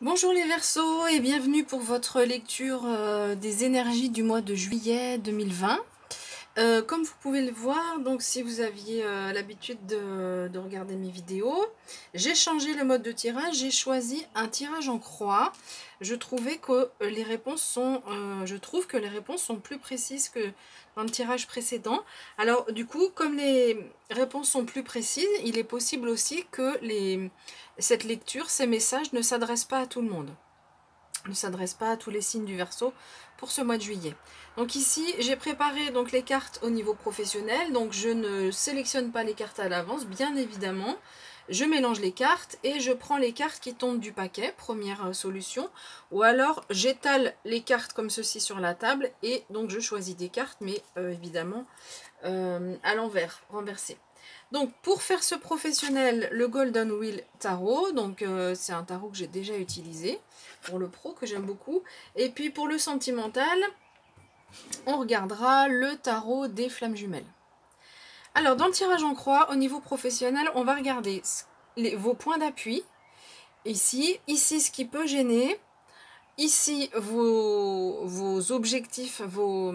Bonjour les Verseaux et bienvenue pour votre lecture des énergies du mois de juillet 2020. Comme vous pouvez le voir, donc si vous aviez l'habitude de regarder mes vidéos, j'ai changé le mode de tirage, j'ai choisi un tirage en croix. Je trouve que les réponses sont plus précises que dans le tirage précédent. Alors du coup, comme les réponses sont plus précises, il est possible aussi que cette lecture, ces messages ne s'adressent pas à tout le monde, ne s'adresse pas à tous les signes du Verseau pour ce mois de juillet. Donc ici, j'ai préparé donc les cartes au niveau professionnel. Donc je ne sélectionne pas les cartes à l'avance, bien évidemment. Je mélange les cartes et je prends les cartes qui tombent du paquet, première solution. Ou alors j'étale les cartes comme ceci sur la table et donc je choisis des cartes, mais évidemment à l'envers, renversées. Donc pour faire ce professionnel, le Golden Wheel Tarot, donc c'est un tarot que j'ai déjà utilisé pour le pro, que j'aime beaucoup. Et puis pour le sentimental, on regardera le tarot des flammes jumelles. Alors dans le tirage en croix, au niveau professionnel, on va regarder vos points d'appui. Ici ce qui peut gêner. Ici vos objectifs, vos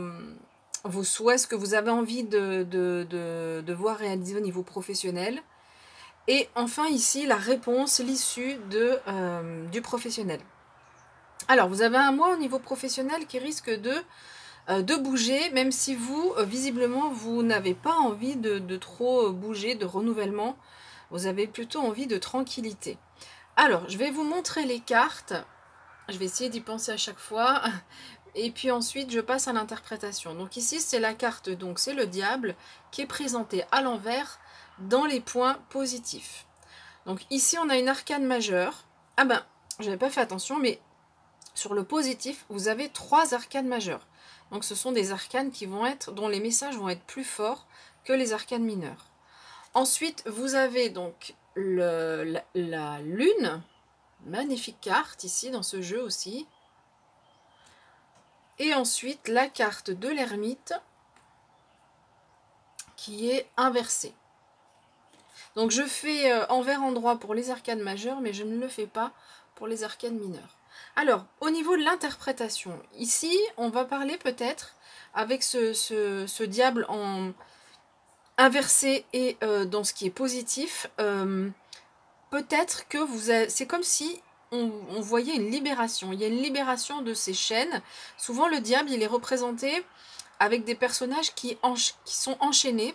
souhaits, ce que vous avez envie de voir réaliser au niveau professionnel. Et enfin ici, la réponse, l'issue du professionnel. Alors, vous avez un mois au niveau professionnel qui risque de bouger, même si vous, visiblement, vous n'avez pas envie de trop bouger, de renouvellement. Vous avez plutôt envie de tranquillité. Alors, je vais vous montrer les cartes. Je vais essayer d'y penser à chaque fois. Et puis ensuite, je passe à l'interprétation. Donc ici, c'est la carte, donc c'est le diable qui est présenté à l'envers dans les points positifs. Donc ici, on a une arcane majeure. Ah ben, j'avais pas fait attention, mais sur le positif, vous avez 3 arcanes majeures. Donc ce sont des arcanes dont les messages vont être plus forts que les arcanes mineures. Ensuite, vous avez donc la lune, magnifique carte ici dans ce jeu aussi. Et ensuite, la carte de l'ermite qui est inversée. Donc je fais envers endroit pour les arcanes majeures, mais je ne le fais pas pour les arcanes mineures. Alors, au niveau de l'interprétation, ici, on va parler peut-être, avec ce diable en inversé et dans ce qui est positif, peut-être que c'est comme si on voyait une libération. Il y a une libération de ces chaînes. Souvent, le diable, il est représenté avec des personnages qui sont enchaînés.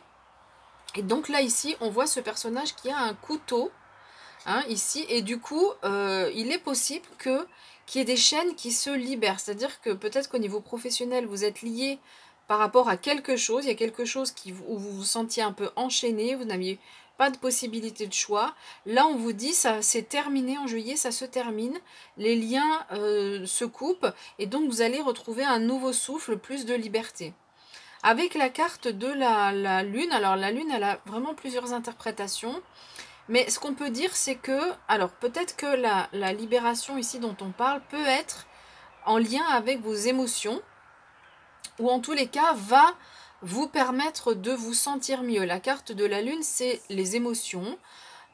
Et donc là, ici, on voit ce personnage qui a un couteau, hein, ici. Et du coup, il est possible qu'il y ait des chaînes qui se libèrent. C'est-à-dire que peut-être qu'au niveau professionnel, vous êtes lié par rapport à quelque chose. Il y a quelque chose où vous vous sentiez un peu enchaîné, vous n'aviez pas de possibilité de choix. Là, on vous dit, ça c'est terminé en juillet, ça se termine. Les liens se coupent. Et donc, vous allez retrouver un nouveau souffle, plus de liberté. Avec la carte de la lune, alors la lune, elle a vraiment plusieurs interprétations. Mais ce qu'on peut dire, c'est que, alors peut-être que la libération ici dont on parle peut être en lien avec vos émotions, ou en tous les cas va vous permettre de vous sentir mieux. La carte de la lune, c'est les émotions.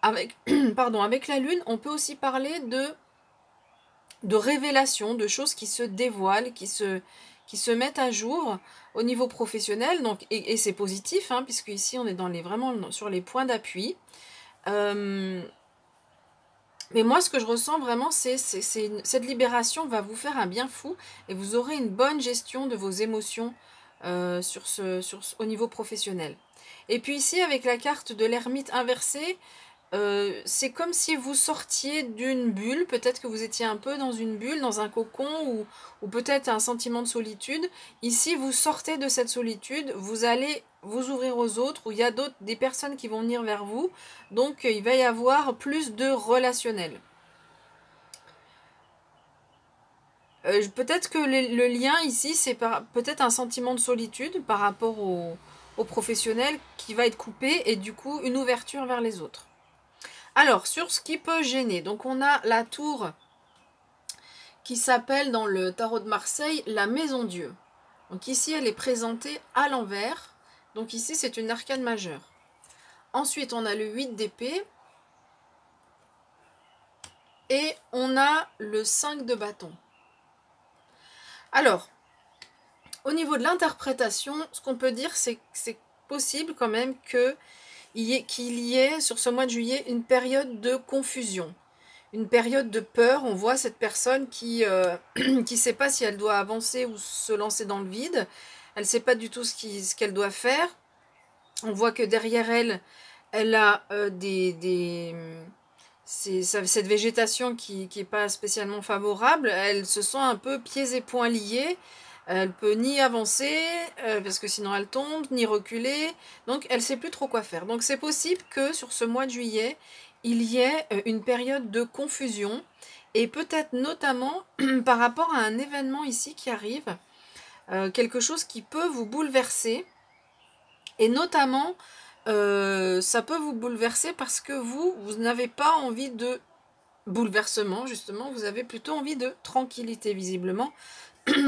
Avec, pardon, avec la lune, on peut aussi parler de révélations, de choses qui se dévoilent, qui se mettent à jour au niveau professionnel. Donc, et c'est positif, hein, puisque ici on est vraiment sur les points d'appui. Mais moi, ce que je ressens vraiment, cette libération va vous faire un bien fou et vous aurez une bonne gestion de vos émotions au niveau professionnel. Et puis ici, avec la carte de l'ermite inversée, c'est comme si vous sortiez d'une bulle. Peut-être que vous étiez un peu dans une bulle, dans un cocon, ou peut-être un sentiment de solitude. Ici, vous sortez de cette solitude, vous allez vous ouvrir aux autres, où il y a des personnes qui vont venir vers vous. Donc, il va y avoir plus de relationnel. Peut-être que le lien ici, c'est peut-être un sentiment de solitude par rapport au professionnel qui va être coupé et du coup, une ouverture vers les autres. Alors, sur ce qui peut gêner, donc on a la tour qui s'appelle dans le tarot de Marseille la Maison Dieu. Donc ici, elle est présentée à l'envers. Donc ici, c'est une arcane majeure. Ensuite, on a le 8 d'épée. et on a le 5 de bâton. Alors, au niveau de l'interprétation, ce qu'on peut dire, c'est que c'est possible quand même qu'il y ait sur ce mois de juillet une période de confusion, une période de peur. On voit cette personne qui ne sait pas si elle doit avancer ou se lancer dans le vide. Elle ne sait pas du tout ce qu'elle doit faire. On voit que derrière elle, elle a cette végétation qui n'est pas spécialement favorable. Elle se sent un peu pieds et poings liés. Elle peut ni avancer, parce que sinon elle tombe, ni reculer. Donc elle ne sait plus trop quoi faire. Donc c'est possible que sur ce mois de juillet, il y ait une période de confusion. Et peut-être notamment par rapport à un événement ici qui arrive. Quelque chose qui peut vous bouleverser. Et notamment, ça peut vous bouleverser parce que vous n'avez pas envie de bouleversement, justement. Vous avez plutôt envie de tranquillité, visiblement,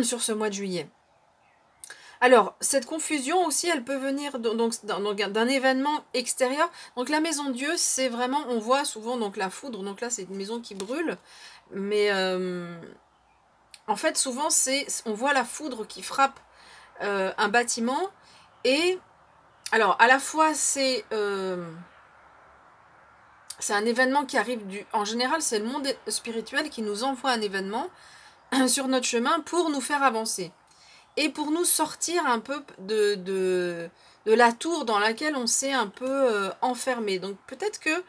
sur ce mois de juillet. Alors, cette confusion aussi, elle peut venir d'un événement extérieur. Donc la maison Dieu, c'est vraiment, on voit souvent donc la foudre. Donc là, c'est une maison qui brûle. Mais en fait, souvent, on voit la foudre qui frappe un bâtiment. Et alors, à la fois, c'est un événement qui arrive en général, c'est le monde spirituel qui nous envoie un événement sur notre chemin pour nous faire avancer. Et pour nous sortir un peu de la tour dans laquelle on s'est un peu enfermé. Donc peut-être que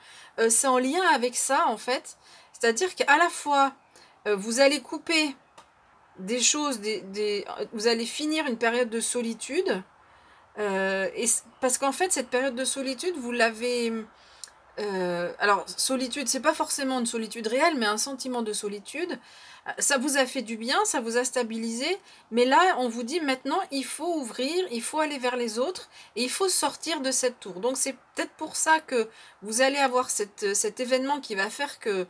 c'est en lien avec ça, en fait. C'est-à-dire qu'à la fois, vous allez couper des choses, vous allez finir une période de solitude. Parce qu'en fait, cette période de solitude, vous l'avez... alors, solitude, c'est pas forcément une solitude réelle, mais un sentiment de solitude. Ça vous a fait du bien, ça vous a stabilisé, mais là, on vous dit maintenant, il faut ouvrir, il faut aller vers les autres, et il faut sortir de cette tour. Donc, c'est peut-être pour ça que vous allez avoir cet événement qui va faire que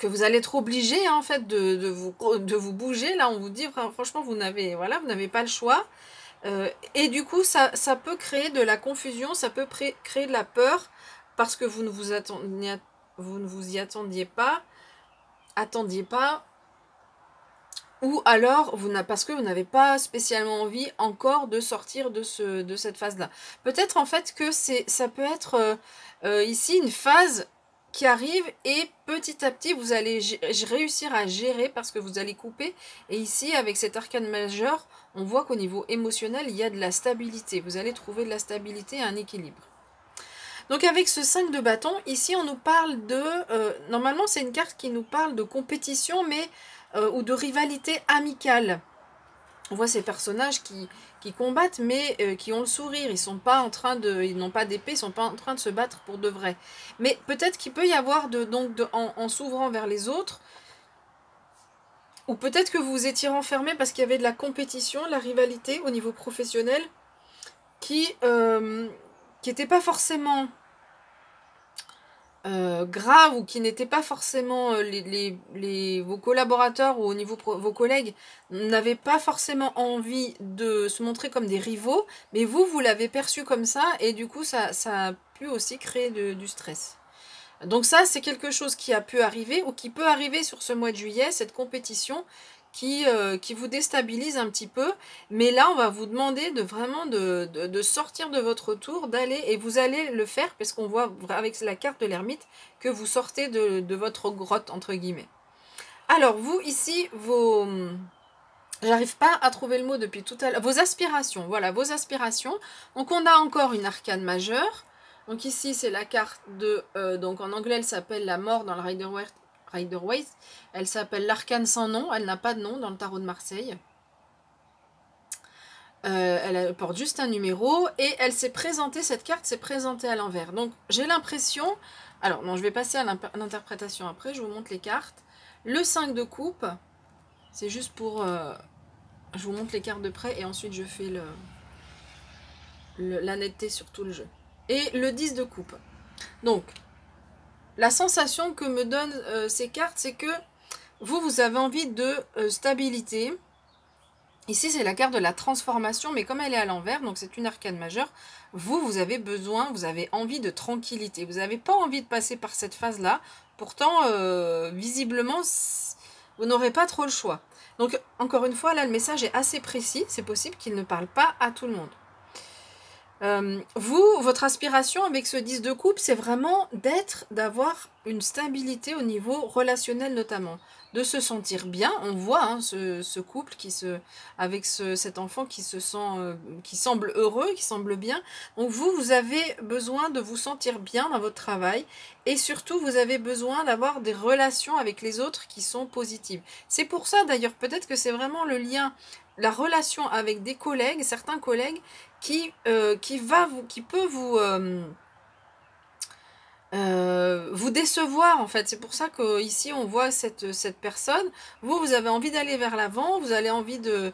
vous allez être obligé, hein, en fait, de vous bouger. Là, on vous dit, franchement, vous n'avez pas le choix. Et du coup, ça peut créer de la confusion, ça peut créer de la peur, parce que vous ne vous y attendiez pas, ou alors parce que vous n'avez pas spécialement envie encore de sortir de cette phase-là. Peut-être en fait que ça peut être ici une phase qui arrive et petit à petit vous allez réussir à gérer parce que vous allez couper. Et ici avec cet arcane majeur, on voit qu'au niveau émotionnel, il y a de la stabilité. Vous allez trouver de la stabilité et un équilibre. Donc avec ce 5 de bâton, ici on nous parle de... normalement c'est une carte qui nous parle de compétition mais ou de rivalité amicale. On voit ces personnages qui combattent mais qui ont le sourire. Ils n'ont pas d'épée, ils ne sont pas en train de se battre pour de vrai. Mais peut-être qu'il peut y avoir en s'ouvrant vers les autres, ou peut-être que vous vous étiez renfermé parce qu'il y avait de la compétition, de la rivalité au niveau professionnel qui n'était pas forcément grave ou qui n'était pas forcément vos collaborateurs ou au niveau vos collègues n'avaient pas forcément envie de se montrer comme des rivaux, mais vous l'avez perçu comme ça et du coup ça a pu aussi créer du stress. Donc ça c'est quelque chose qui a pu arriver ou qui peut arriver sur ce mois de juillet, cette compétition qui vous déstabilise un petit peu, mais là on va vous demander de sortir de votre tour, et vous allez le faire parce qu'on voit avec la carte de l'ermite que vous sortez de votre grotte entre guillemets. Alors vous ici, j'arrive pas à trouver le mot depuis tout à l'heure, vos aspirations, voilà vos aspirations. Donc on a encore une arcane majeure, donc ici c'est la carte de, donc en anglais elle s'appelle la mort dans le Rider-Waite, elle s'appelle l'arcane sans nom, elle n'a pas de nom dans le tarot de Marseille. Elle porte juste un numéro et elle s'est présentée, cette carte s'est présentée à l'envers. Donc j'ai l'impression, alors non je vais passer à l'interprétation après, je vous montre les cartes. Le 5 de coupe, c'est juste pour, je vous montre les cartes de près et ensuite je fais la netteté sur tout le jeu. Et le 10 de coupe. Donc la sensation que me donnent ces cartes, c'est que vous avez envie de stabilité. Ici, c'est la carte de la transformation, mais comme elle est à l'envers, donc c'est une arcane majeure, vous avez envie de tranquillité. Vous n'avez pas envie de passer par cette phase-là. Pourtant, visiblement, vous n'aurez pas trop le choix. Donc, encore une fois, là, le message est assez précis. C'est possible qu'il ne parle pas à tout le monde. Vous, votre aspiration avec ce 10 de coupe, c'est vraiment d'avoir une stabilité au niveau relationnel notamment. De se sentir bien. On voit hein, ce couple avec cet enfant qui qui semble heureux, qui semble bien. Donc vous avez besoin de vous sentir bien dans votre travail. Et surtout, vous avez besoin d'avoir des relations avec les autres qui sont positives. C'est pour ça d'ailleurs, peut-être que c'est vraiment le lien, la relation avec des collègues, certains collègues, qui peut vous décevoir en fait. C'est pour ça qu'ici on voit cette personne. Vous avez envie d'aller vers l'avant, vous avez envie de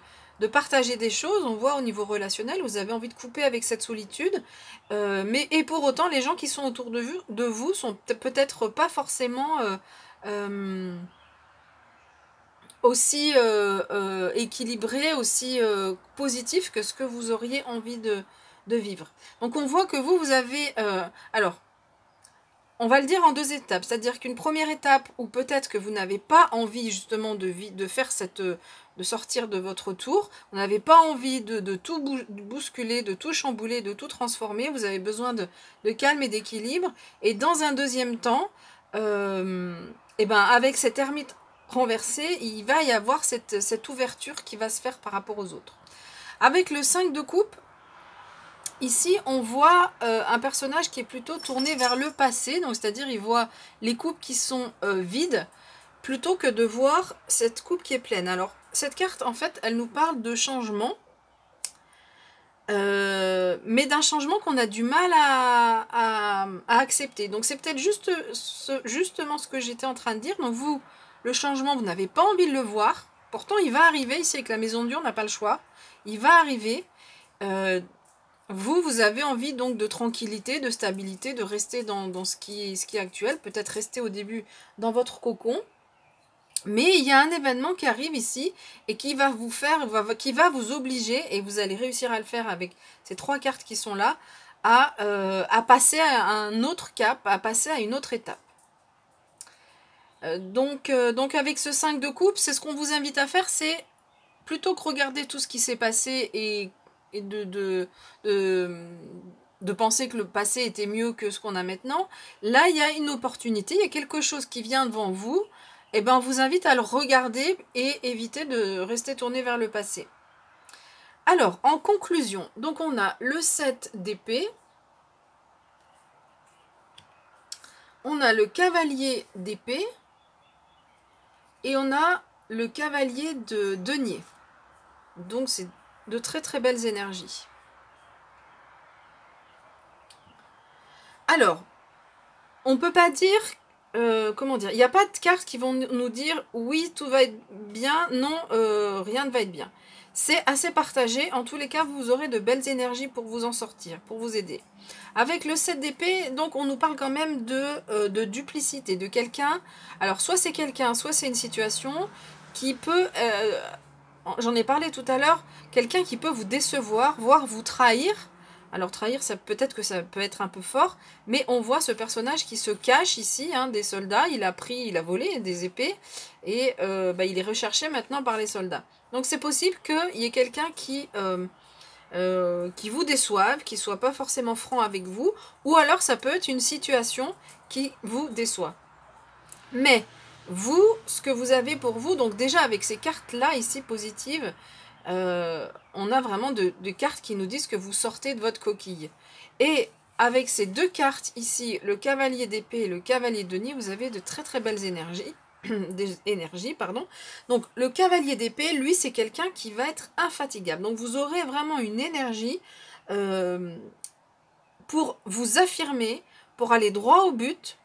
partager des choses. On voit au niveau relationnel, vous avez envie de couper avec cette solitude. Et pour autant, les gens qui sont autour de vous sont peut-être pas forcément aussi équilibré, aussi positif que ce que vous auriez envie de vivre. Donc on voit que vous avez... alors, on va le dire en deux étapes. C'est-à-dire qu'une première étape où peut-être que vous n'avez pas envie justement de faire de sortir de votre tour. Vous n'avez pas envie de tout bousculer, de tout chambouler, de tout transformer. Vous avez besoin de calme et d'équilibre. Et dans un deuxième temps, avec cet ermite renversé, il va y avoir cette ouverture qui va se faire par rapport aux autres. Avec le 5 de coupe, ici on voit un personnage qui est plutôt tourné vers le passé, donc c'est-à-dire il voit les coupes qui sont vides, plutôt que de voir cette coupe qui est pleine. Alors cette carte en fait elle nous parle de changement, mais d'un changement qu'on a du mal à accepter. Donc c'est peut-être justement ce que j'étais en train de dire. Donc vous, le changement, vous n'avez pas envie de le voir. Pourtant, il va arriver. Ici, avec la maison Dieu, on n'a pas le choix. Il va arriver. Vous avez envie donc de tranquillité, de stabilité, de rester dans ce qui est actuel. Peut-être rester au début dans votre cocon. Mais il y a un événement qui arrive ici et qui va vous obliger, et vous allez réussir à le faire avec ces trois cartes qui sont là, à passer à un autre cap, à passer à une autre étape. Donc avec ce 5 de coupe, c'est ce qu'on vous invite à faire, c'est plutôt que regarder tout ce qui s'est passé et de penser que le passé était mieux que ce qu'on a maintenant. Là, il y a une opportunité, il y a quelque chose qui vient devant vous. Eh ben, on vous invite à le regarder et éviter de rester tourné vers le passé. Alors, en conclusion, donc on a le 7 d'épée, on a le cavalier d'épée et on a le cavalier de denier. Donc, c'est de très très belles énergies. Alors, on ne peut pas dire... comment dire, il n'y a pas de cartes qui vont nous dire oui tout va être bien, non rien ne va être bien. C'est assez partagé, en tous les cas vous aurez de belles énergies pour vous en sortir, pour vous aider. Avec le 7 d'épée, donc on nous parle quand même de duplicité, de quelqu'un, alors soit c'est quelqu'un, soit c'est une situation qui peut, j'en ai parlé tout à l'heure, quelqu'un qui peut vous décevoir, voire vous trahir. Alors trahir, peut-être que ça peut être un peu fort, mais on voit ce personnage qui se cache ici, hein, des soldats, il a volé des épées, et il est recherché maintenant par les soldats. Donc c'est possible qu'il y ait quelqu'un qui vous déçoive, qui ne soit pas forcément franc avec vous, ou alors ça peut être une situation qui vous déçoit. Mais vous, ce que vous avez pour vous, donc déjà avec ces cartes-là ici positives, on a vraiment de cartes qui nous disent que vous sortez de votre coquille. Et avec ces deux cartes ici, le cavalier d'épée et le cavalier de denier, vous avez de très très belles énergies. Donc le cavalier d'épée, lui, c'est quelqu'un qui va être infatigable. Donc vous aurez vraiment une énergie pour vous affirmer, pour aller droit au but,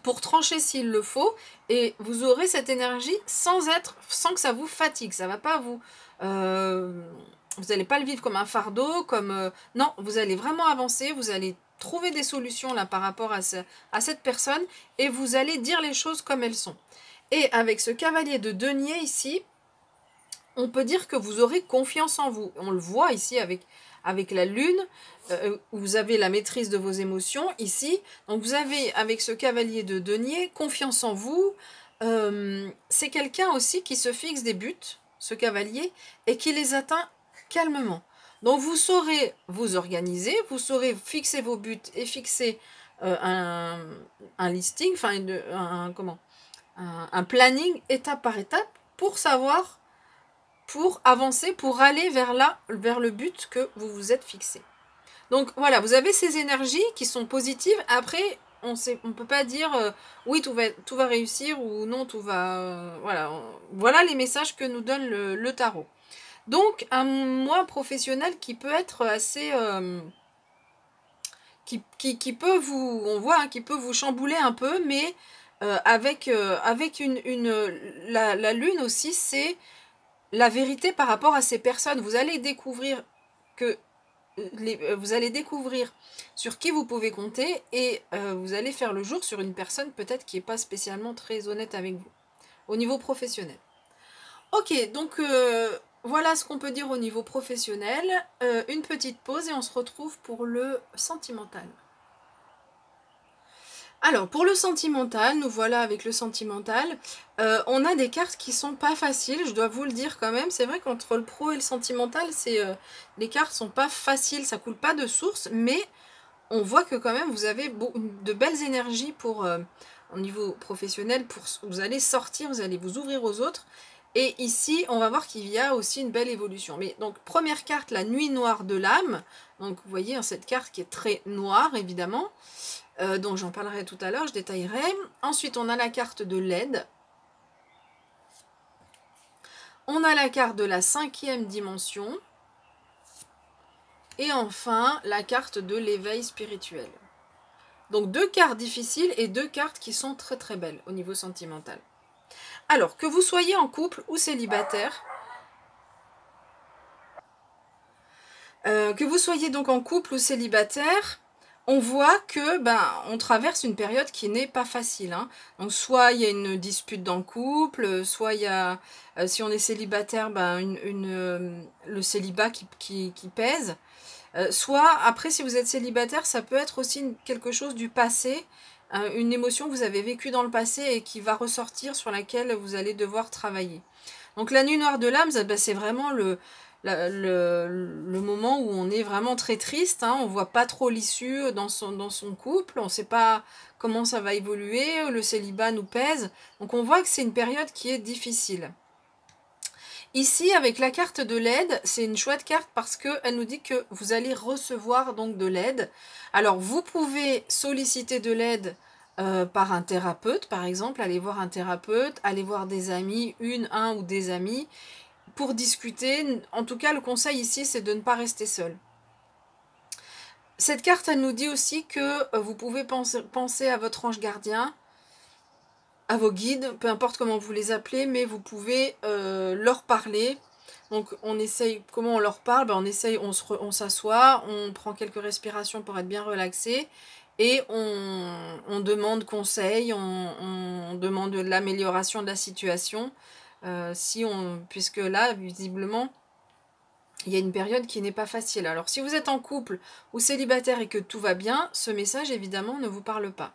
pour trancher s'il le faut, et vous aurez cette énergie sans que ça vous fatigue. Ça va pas vous n'allez pas le vivre comme un fardeau, non, vous allez vraiment avancer, vous allez trouver des solutions là par rapport à cette personne, et vous allez dire les choses comme elles sont. Et avec ce cavalier de denier ici, on peut dire que vous aurez confiance en vous. On le voit ici avec avec la lune, où vous avez la maîtrise de vos émotions ici. Donc vous avez avec ce cavalier de denier confiance en vous. C'est quelqu'un aussi qui se fixe des buts, ce cavalier, et qui les atteint calmement. Donc vous saurez vous organiser, vous saurez fixer vos buts et fixer un listing, enfin un planning étape par étape pour savoir, pour avancer, pour aller vers le but que vous vous êtes fixé. Donc voilà, vous avez ces énergies qui sont positives. Après, on ne peut pas dire oui, tout va réussir ou non, tout va... voilà les messages que nous donne le tarot. Donc, un mois professionnel qui peut être assez... qui peut vous... On voit, hein, qui peut vous chambouler un peu, mais avec la lune aussi, c'est la vérité par rapport à ces personnes. Vous allez découvrir que... vous allez découvrir sur qui vous pouvez compter et vous allez faire le jour sur une personne peut-être qui n'est pas spécialement très honnête avec vous, au niveau professionnel. Ok, donc... voilà ce qu'on peut dire au niveau professionnel. Une petite pause et on se retrouve pour le sentimental. Alors, pour le sentimental, nous voilà avec le sentimental. On a des cartes qui sont pas faciles, je dois vous le dire quand même. C'est vrai qu'entre le pro et le sentimental, les cartes sont pas faciles, ça coule pas de source, mais on voit que quand même vous avez de belles énergies pour, au niveau professionnel. Vous allez sortir, vous allez vous ouvrir aux autres. Et ici, on va voir qu'il y a aussi une belle évolution. Mais donc, première carte, la nuit noire de l'âme. Donc, vous voyez, hein, cette carte qui est très noire, évidemment. Donc, j'en parlerai tout à l'heure, je détaillerai. Ensuite, on a la carte de l'aide. On a la carte de la 5e dimension. Et enfin, la carte de l'éveil spirituel. Donc, 2 cartes difficiles et 2 cartes qui sont très très belles au niveau sentimental. Alors, que vous soyez en couple ou célibataire, on voit que on traverse une période qui n'est pas facile. Hein. Donc, soit il y a une dispute dans le couple, soit il y a, si on est célibataire, le célibat qui pèse. Soit, après, si vous êtes célibataire, ça peut être aussi quelque chose du passé, une émotion que vous avez vécue dans le passé et qui va ressortir, sur laquelle vous allez devoir travailler. Donc la nuit noire de l'âme, c'est vraiment le moment où on est vraiment très triste, hein, on voit pas trop l'issue dans son couple, on sait pas comment ça va évoluer, le célibat nous pèse, donc on voit que c'est une période qui est difficile. Ici, avec la carte de l'aide, c'est une chouette carte parce qu'elle nous dit que vous allez recevoir donc de l'aide. Alors, vous pouvez solliciter de l'aide par un thérapeute, par exemple, aller voir un thérapeute, aller voir des amis, un ou des amis, pour discuter. En tout cas, le conseil ici, c'est de ne pas rester seul. Cette carte, elle nous dit aussi que vous pouvez penser à votre ange gardien, à vos guides, peu importe comment vous les appelez, mais vous pouvez leur parler. Donc on essaye, comment on leur parle, on essaye, on s'assoit, on prend quelques respirations pour être bien relaxé, et on demande conseil, on demande de l'amélioration de la situation, puisque là, visiblement, il y a une période qui n'est pas facile. Alors si vous êtes en couple ou célibataire et que tout va bien, ce message évidemment ne vous parle pas.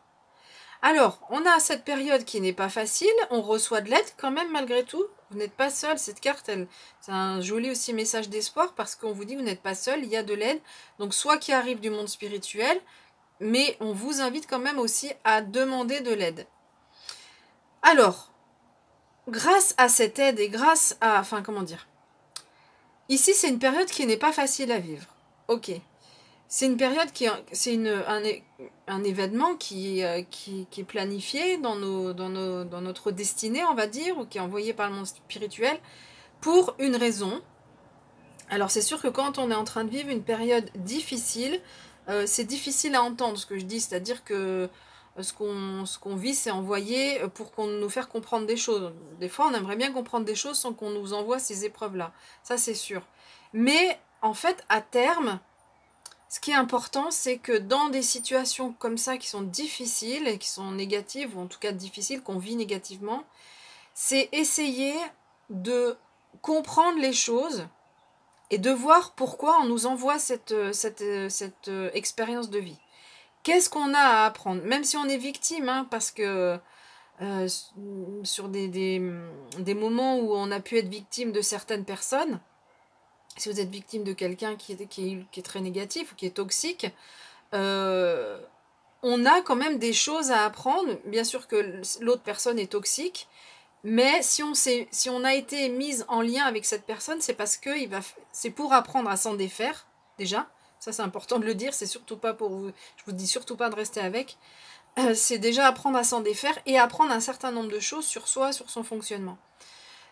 Alors, on a cette période qui n'est pas facile, on reçoit de l'aide quand même malgré tout. Vous n'êtes pas seul, cette carte, c'est un joli aussi message d'espoir parce qu'on vous dit que vous n'êtes pas seul, il y a de l'aide. Donc, soit qui arrive du monde spirituel, mais on vous invite quand même aussi à demander de l'aide. Alors, grâce à cette aide et grâce à... Enfin, comment dire ? Ici, c'est une période qui n'est pas facile à vivre. Ok. C'est une période c'est un événement qui est planifié dans notre destinée, on va dire, ou qui est envoyé par le monde spirituel pour une raison. Alors c'est sûr que quand on est en train de vivre une période difficile, c'est difficile à entendre ce que je dis, c'est-à-dire que ce qu'on vit, c'est envoyé pour nous faire comprendre des choses. Des fois, on aimerait bien comprendre des choses sans qu'on nous envoie ces épreuves-là. Ça, c'est sûr. Mais en fait, à terme... Ce qui est important, c'est que dans des situations comme ça qui sont difficiles et qui sont négatives, ou en tout cas difficiles, qu'on vit négativement, c'est essayer de comprendre les choses et de voir pourquoi on nous envoie cette expérience de vie. Qu'est-ce qu'on a à apprendre? Même si on est victime, hein, parce que sur des moments où on a pu être victime de certaines personnes, si vous êtes victime de quelqu'un qui est très négatif ou qui est toxique, on a quand même des choses à apprendre. Bien sûr que l'autre personne est toxique, mais si on a été mise en lien avec cette personne, c'est parce que c'est pour apprendre à s'en défaire, déjà. Ça, c'est important de le dire, c'est surtout pas pour vous. Je vous dis surtout pas de rester avec. C'est déjà apprendre à s'en défaire et apprendre un certain nombre de choses sur soi, sur son fonctionnement.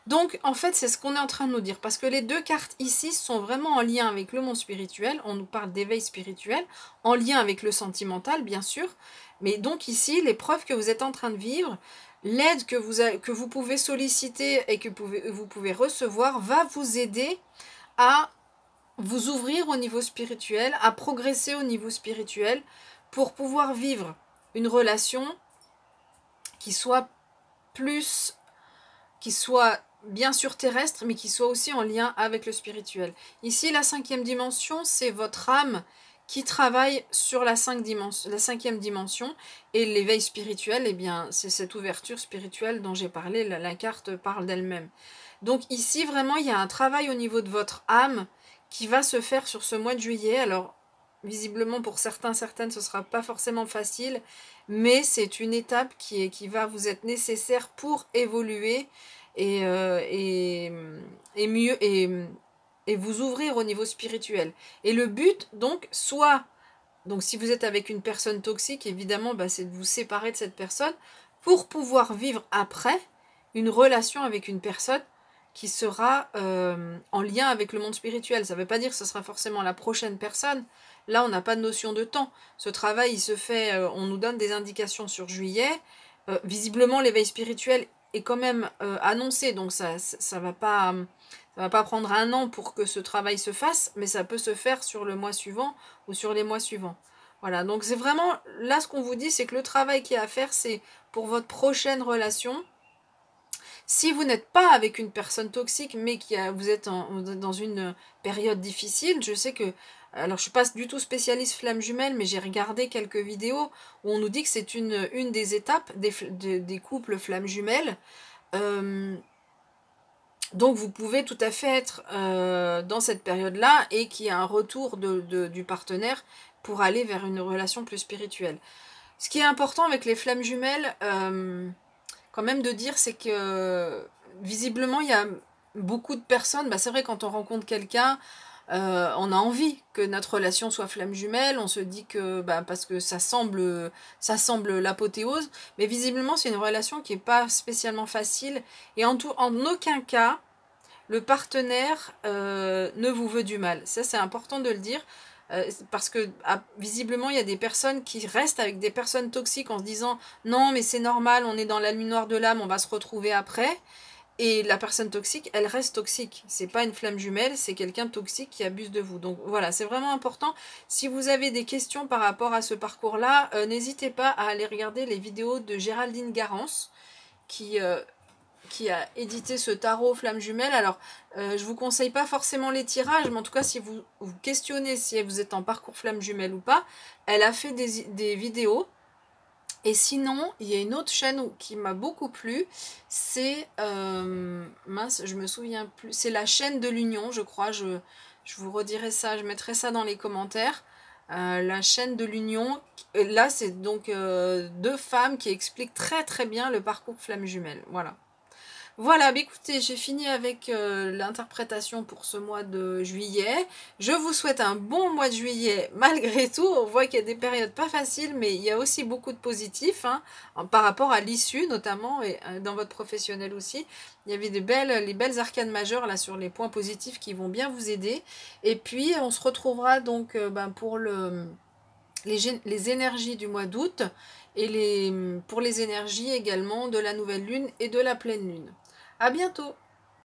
Donc, en fait, c'est ce qu'on est en train de nous dire. Parce que les deux cartes ici sont vraiment en lien avec le monde spirituel. On nous parle d'éveil spirituel, en lien avec le sentimental, bien sûr. Mais donc ici, les preuves que vous êtes en train de vivre, l'aide que vous pouvez solliciter et que vous pouvez recevoir va vous aider à vous ouvrir au niveau spirituel, à progresser au niveau spirituel pour pouvoir vivre une relation qui soit bien sûr terrestre, mais qui soit aussi en lien avec le spirituel. Ici, la 5e dimension, c'est votre âme qui travaille sur la 5e dimension, et l'éveil spirituel, eh bien, c'est cette ouverture spirituelle dont j'ai parlé, la carte parle d'elle-même. Donc ici, vraiment, il y a un travail au niveau de votre âme qui va se faire sur ce mois de juillet. Alors, visiblement, pour certaines, ce ne sera pas forcément facile, mais c'est une étape qui va vous être nécessaire pour évoluer et vous ouvrir au niveau spirituel. Et le but, donc si vous êtes avec une personne toxique, évidemment, c'est de vous séparer de cette personne pour pouvoir vivre après une relation avec une personne qui sera en lien avec le monde spirituel. Ça ne veut pas dire que ce sera forcément la prochaine personne. Là, on n'a pas de notion de temps. Ce travail, il se fait, on nous donne des indications sur juillet. Visiblement, l'éveil spirituel est quand même annoncé, donc ça va pas prendre un an pour que ce travail se fasse, mais ça peut se faire sur le mois suivant ou sur les mois suivants. Voilà, donc c'est vraiment, là ce qu'on vous dit, c'est que le travail qu'il y a à faire, c'est pour votre prochaine relation. Si vous n'êtes pas avec une personne toxique, mais vous êtes dans une période difficile, je sais que, alors je ne suis pas du tout spécialiste flamme jumelle, mais j'ai regardé quelques vidéos où on nous dit que c'est une des étapes des couples flammes jumelles. Donc vous pouvez tout à fait être dans cette période-là et qu'il y ait un retour du partenaire pour aller vers une relation plus spirituelle. Ce qui est important avec les flammes jumelles, quand même de dire, c'est que visiblement il y a beaucoup de personnes, c'est vrai quand on rencontre quelqu'un, on a envie que notre relation soit flamme jumelle, on se dit que parce que ça semble l'apothéose, mais visiblement c'est une relation qui n'est pas spécialement facile, et en aucun cas le partenaire ne vous veut du mal. Ça c'est important de le dire. Parce que visiblement il y a des personnes qui restent avec des personnes toxiques en se disant non mais c'est normal, on est dans la nuit noire de l'âme, on va se retrouver après, et la personne toxique elle reste toxique, c'est pas une flamme jumelle, c'est quelqu'un toxique qui abuse de vous. Donc voilà, c'est vraiment important. Si vous avez des questions par rapport à ce parcours là, n'hésitez pas à aller regarder les vidéos de Géraldine Garance qui a édité ce tarot flamme jumelle. Alors, je vous conseille pas forcément les tirages, mais en tout cas, si vous vous questionnez si vous êtes en parcours flamme jumelle ou pas, elle a fait des vidéos. Et sinon, il y a une autre chaîne qui m'a beaucoup plu, c'est, mince, je me souviens plus, c'est la chaîne de l'Union, je crois, je vous redirai ça, je mettrai ça dans les commentaires. La chaîne de l'Union, là c'est donc 2 femmes qui expliquent très très bien le parcours flamme jumelle, voilà. Voilà, écoutez, j'ai fini avec l'interprétation pour ce mois de juillet. Je vous souhaite un bon mois de juillet malgré tout. On voit qu'il y a des périodes pas faciles, mais il y a aussi beaucoup de positifs par rapport à l'issue notamment, et dans votre professionnel aussi. Il y avait les belles arcanes majeures là sur les points positifs qui vont bien vous aider. Et puis on se retrouvera donc pour les énergies du mois d'août et pour les énergies également de la nouvelle lune et de la pleine lune. À bientôt!